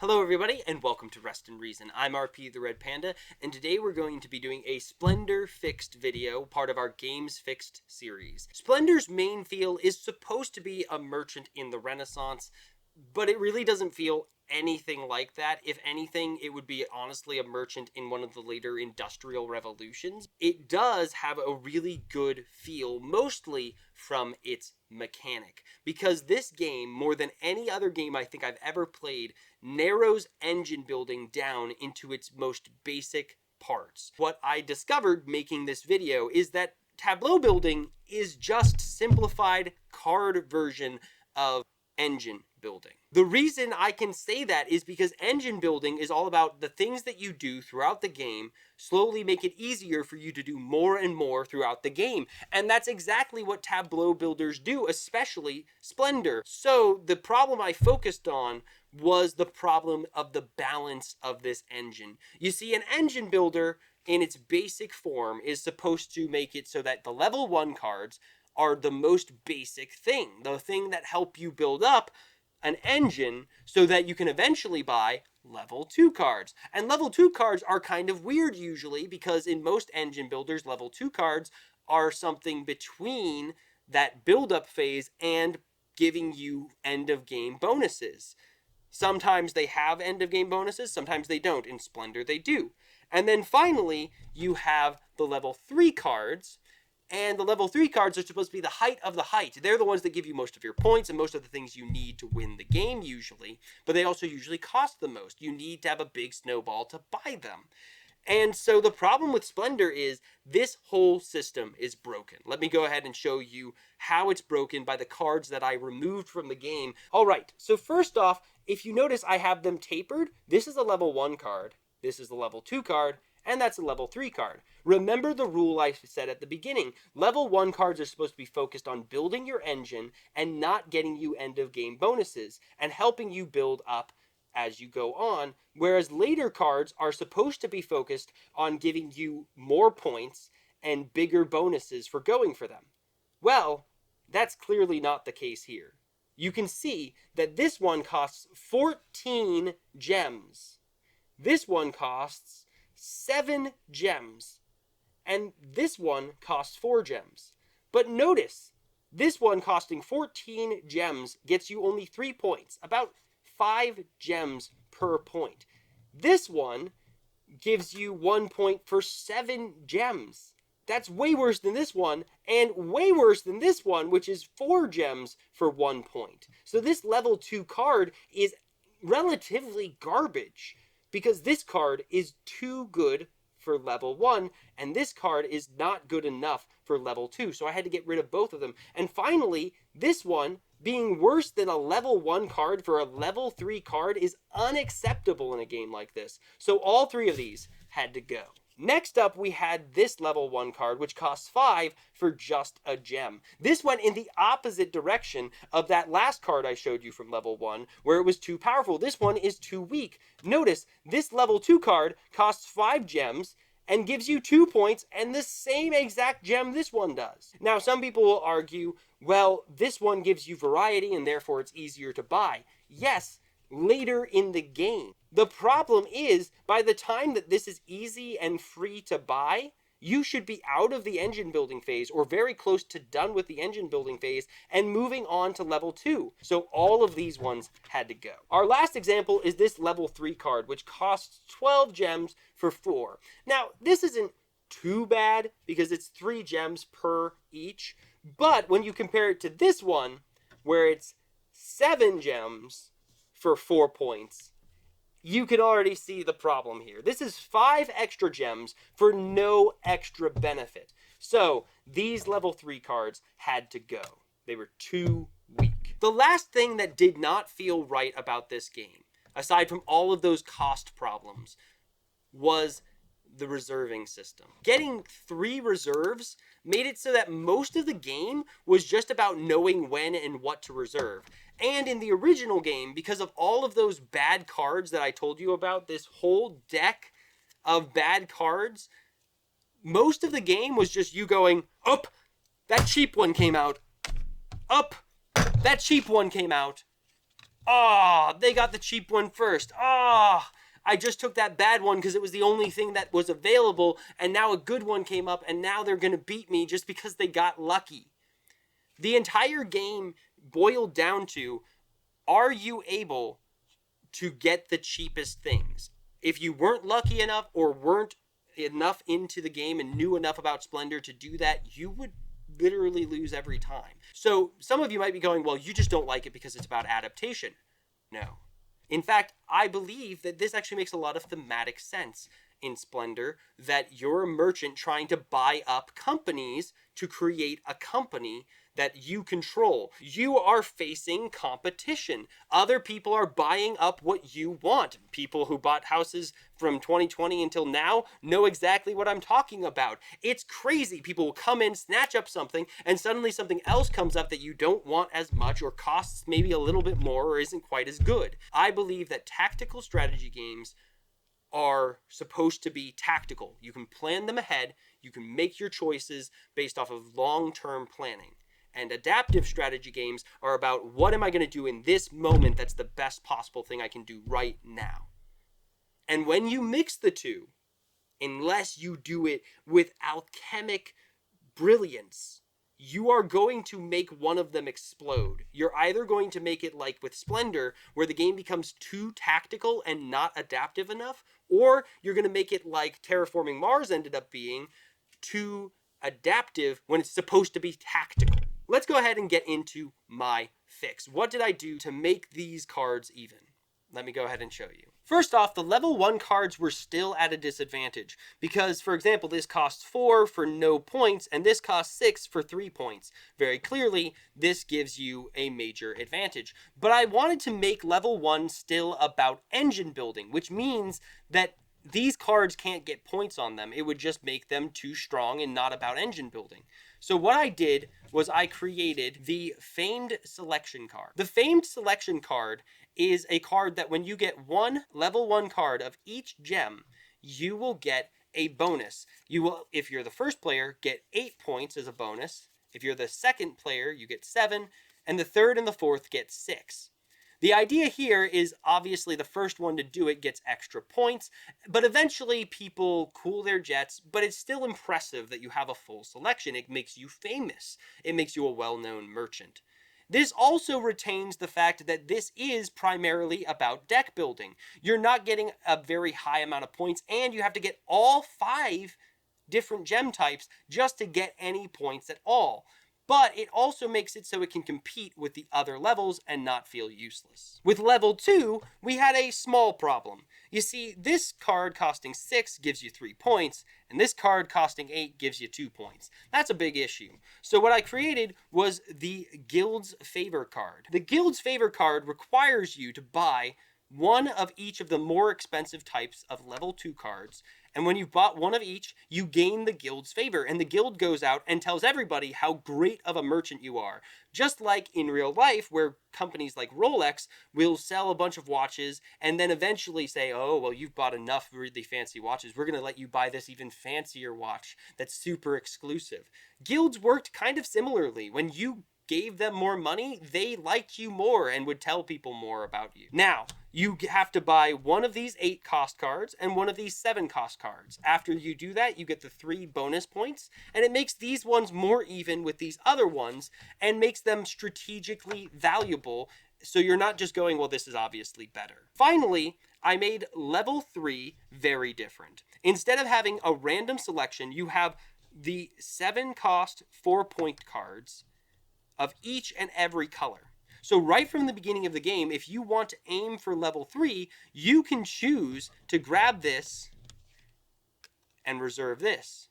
Hello everybody, and welcome to Rest and Reason. I'm RP the Red Panda, and today we're going to be doing a Splendor Fixed video, part of our Games Fixed series. Splendor's main feel is supposed to be a merchant in the Renaissance, but it really doesn't feel anything like that. If anything, it would be honestly a merchant in one of the later industrial revolutions. It does have a really good feel, mostly from its mechanic, because this game, more than any other game I think I've ever played, narrows engine building down into its most basic parts. What I discovered making this video is that Tableau building is just simplified card version of engine building. The reason I can say that is because engine building is all about the things that you do throughout the game slowly make it easier for you to do more and more throughout the game. And that's exactly what Tableau builders do, especially Splendor. So the problem I focused on was the problem of the balance of this engine. You see, an engine builder in its basic form is supposed to make it so that the level 1 cards are the most basic thing, the thing that help you build up an engine so that you can eventually buy level 2 cards. And level 2 cards are kind of weird usually, because in most engine builders, level 2 cards are something between that build-up phase and giving you end-of-game bonuses. Sometimes they have end-of-game bonuses, sometimes they don't. In Splendor, they do. And then finally, you have the level 3 cards, and the level 3 cards are supposed to be the height of the height. They're the ones that give you most of your points and most of the things you need to win the game usually, but they also usually cost the most. You need to have a big snowball to buy them. And so the problem with Splendor is this whole system is broken. Let me go ahead and show you how it's broken by the cards that I removed from the game. All right, so first off, if you notice I have them tapered, this is a level 1 card, this is the level 2 card, and that's a level 3 card. Remember the rule I said at the beginning. Level 1 cards are supposed to be focused on building your engine and not getting you end-of-game bonuses and helping you build up as you go on, whereas later cards are supposed to be focused on giving you more points and bigger bonuses for going for them. Well, that's clearly not the case here. You can see that this one costs 14 gems. This one costs 7 gems, and this one costs 4 gems. But notice, this one costing 14 gems gets you only 3 points, about 5 gems per point. This one gives you 1 point for 7 gems. That's way worse than this one, and way worse than this one, which is 4 gems for 1 point. So this level 2 card is relatively garbage, because this card is too good for level 1, and this card is not good enough for level 2, so I had to get rid of both of them. And finally, this one, being worse than a level 1 card for a level 3 card, is unacceptable in a game like this. So all 3 of these had to go. Next up, we had this level 1 card, which costs 5 for just a gem. This went in the opposite direction of that last card I showed you from level 1, where it was too powerful. This one is too weak. Notice, this level 2 card costs 5 gems and gives you 2 points and the same exact gem this one does. Now, some people will argue, well, this one gives you variety and therefore it's easier to buy. Yes, later in the game. The problem is, by the time that this is easy and free to buy, you should be out of the engine building phase or very close to done with the engine building phase and moving on to level 2. So all of these ones had to go. Our last example is this level 3 card, which costs 12 gems for 4. Now, this isn't too bad because it's 3 gems per each, but when you compare it to this one, where it's 7 gems for 4 points, you can already see the problem here. This is 5 extra gems for no extra benefit. So these level 3 cards had to go. They were too weak. The last thing that did not feel right about this game, aside from all of those cost problems, was the reserving system. Getting 3 reserves made it so that most of the game was just about knowing when and what to reserve. And in the original game, because of all of those bad cards that I told you about, this whole deck of bad cards, most of the game was just you going, up, that cheap one came out, up, that cheap one came out, Ah, they got the cheap one first. Ah, I just took that bad one because it was the only thing that was available, and now a good one came up, and now they're going to beat me just because they got lucky. The entire game boiled down to, are you able to get the cheapest things? If you weren't lucky enough or weren't enough into the game and knew enough about Splendor to do that, you would literally lose every time. So some of you might be going, well, you just don't like it because it's about adaptation. No. In fact, I believe that this actually makes a lot of thematic sense in Splendor, that you're a merchant trying to buy up companies to create a company that you control. You are facing competition. Other people are buying up what you want. People who bought houses from 2020 until now know exactly what I'm talking about. It's crazy. People will come in, snatch up something, and suddenly something else comes up that you don't want as much or costs maybe a little bit more or isn't quite as good. I believe that tactical strategy games are supposed to be tactical. You can plan them ahead. You can make your choices based off of long-term planning. And adaptive strategy games are about, what am I going to do in this moment that's the best possible thing I can do right now? And when you mix the two, unless you do it with alchemic brilliance, you are going to make one of them explode. You're either going to make it like with Splendor, where the game becomes too tactical and not adaptive enough, or you're going to make it like Terraforming Mars ended up being, too adaptive when it's supposed to be tactical. Let's go ahead and get into my fix. What did I do to make these cards even? Let me go ahead and show you. First off, the level 1 cards were still at a disadvantage because, for example, this costs 4 for no points and this costs 6 for 3 points. Very clearly, this gives you a major advantage. But I wanted to make level 1 still about engine building, which means that these cards can't get points on them. It would just make them too strong and not about engine building. So what I did was I created the Famed Selection card. The Famed Selection card is a card that when you get one level 1 card of each gem, you will get a bonus. You will, if you're the first player, get 8 points as a bonus. If you're the second player, you get 7, and the third and the fourth get 6. The idea here is obviously the first one to do it gets extra points, but eventually people cool their jets, but it's still impressive that you have a full selection. It makes you famous. It makes you a well-known merchant. This also retains the fact that this is primarily about deck building. You're not getting a very high amount of points, and you have to get all 5 different gem types just to get any points at all. But it also makes it so it can compete with the other levels and not feel useless. With level 2, we had a small problem. You see, this card costing 6 gives you 3 points, and this card costing 8 gives you 2 points. That's a big issue. So what I created was the Guild's Favor card. The Guild's Favor card requires you to buy one of each of the more expensive types of level 2 cards, and when you've bought one of each, you gain the Guild's Favor, and the Guild goes out and tells everybody how great of a merchant you are. Just like in real life, where companies like Rolex will sell a bunch of watches and then eventually say, oh, well, you've bought enough really fancy watches. We're going to let you buy this even fancier watch that's super exclusive. Guilds worked kind of similarly. When you gave them more money, they liked you more and would tell people more about you. Now, you have to buy one of these 8 cost cards and one of these 7 cost cards. After you do that, you get the 3 bonus points, and it makes these ones more even with these other ones and makes them strategically valuable, so you're not just going, well, this is obviously better. Finally, I made level 3 very different. Instead of having a random selection, you have the 7 cost 4 point cards of each and every color. So right from the beginning of the game, if you want to aim for level 3, you can choose to grab this and reserve this.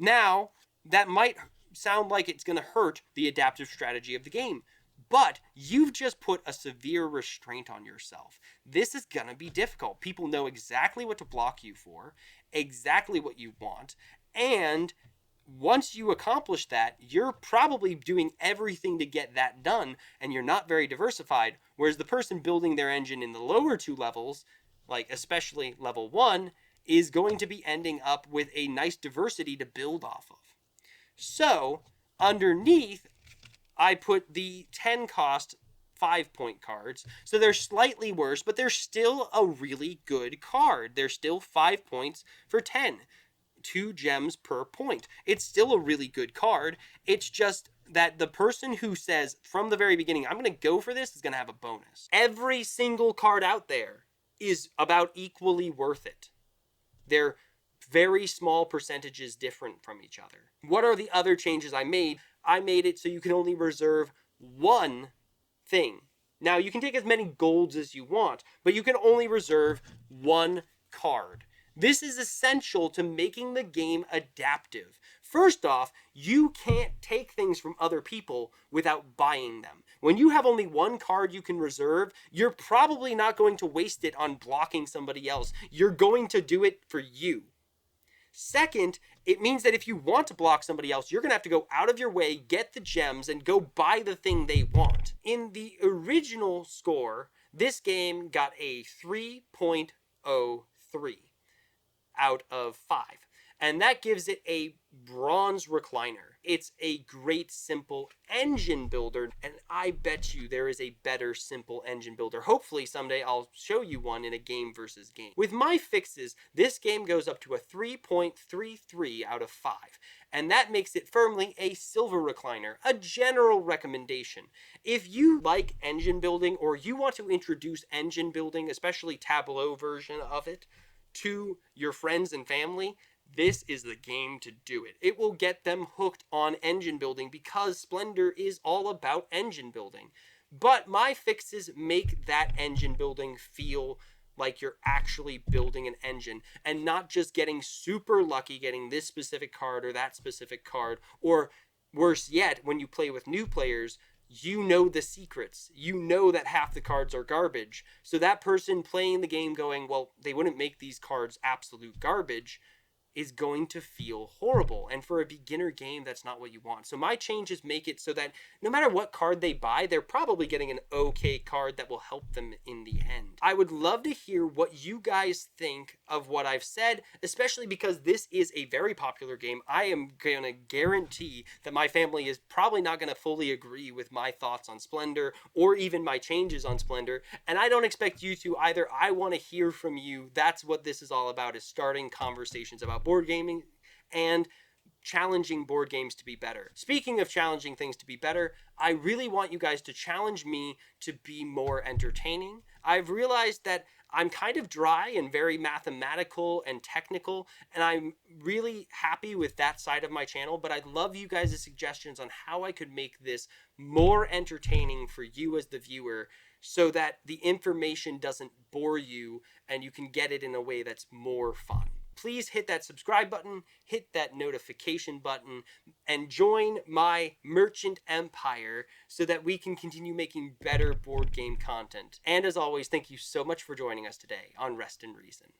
Now, that might sound like it's going to hurt the adaptive strategy of the game, but you've just put a severe restraint on yourself. This is going to be difficult. People know exactly what to block you for, exactly what you want, and once you accomplish that, you're probably doing everything to get that done, and you're not very diversified, whereas the person building their engine in the lower 2 levels, like especially level 1, is going to be ending up with a nice diversity to build off of. So, underneath, I put the 10 cost 5-point cards. So they're slightly worse, but they're still a really good card. They're still 5 points for 10. 2 gems per point. It's still a really good card. It's just that the person who says from the very beginning, I'm going to go for this, is going to have a bonus. Every single card out there is about equally worth it. They're very small percentages different from each other. What are the other changes I made? I made it so you can only reserve one thing. Now, you can take as many golds as you want, but you can only reserve one card. This is essential to making the game adaptive. First off, you can't take things from other people without buying them. When you have only one card you can reserve, you're probably not going to waste it on blocking somebody else. You're going to do it for you. Second, it means that if you want to block somebody else, you're going to have to go out of your way, get the gems, and go buy the thing they want. In the original score, this game got a 3.03 out of 5. And that gives it a bronze recliner. It's a great simple engine builder, and I bet you there is a better simple engine builder. Hopefully someday I'll show you one in a game versus game. With my fixes, this game goes up to a 3.33 out of 5. And that makes it firmly a silver recliner, a general recommendation. If you like engine building, or you want to introduce engine building, especially Tableau version of it, to your friends and family, this is the game to do it. It will get them hooked on engine building because Splendor is all about engine building. But my fixes make that engine building feel like you're actually building an engine and not just getting super lucky getting this specific card or that specific card. Or worse yet, when you play with new players, you know the secrets. You know that half the cards are garbage. So that person playing the game going, well, they wouldn't make these cards absolute garbage, is going to feel horrible. And for a beginner game, that's not what you want. So my changes make it so that no matter what card they buy, they're probably getting an okay card that will help them in the end. I would love to hear what you guys think of what I've said, especially because this is a very popular game. I am going to guarantee that my family is probably not going to fully agree with my thoughts on Splendor or even my changes on Splendor. And I don't expect you to either. I want to hear from you. That's what this is all about, is starting conversations about board gaming and challenging board games to be better. Speaking of challenging things to be better, I really want you guys to challenge me to be more entertaining. I've realized that I'm kind of dry and very mathematical and technical, and I'm really happy with that side of my channel, but I'd love you guys' suggestions on how I could make this more entertaining for you as the viewer, so that the information doesn't bore you and you can get it in a way that's more fun. Please hit that subscribe button, hit that notification button, and join my merchant empire so that we can continue making better board game content. And as always, thank you so much for joining us today on Rest and Reason.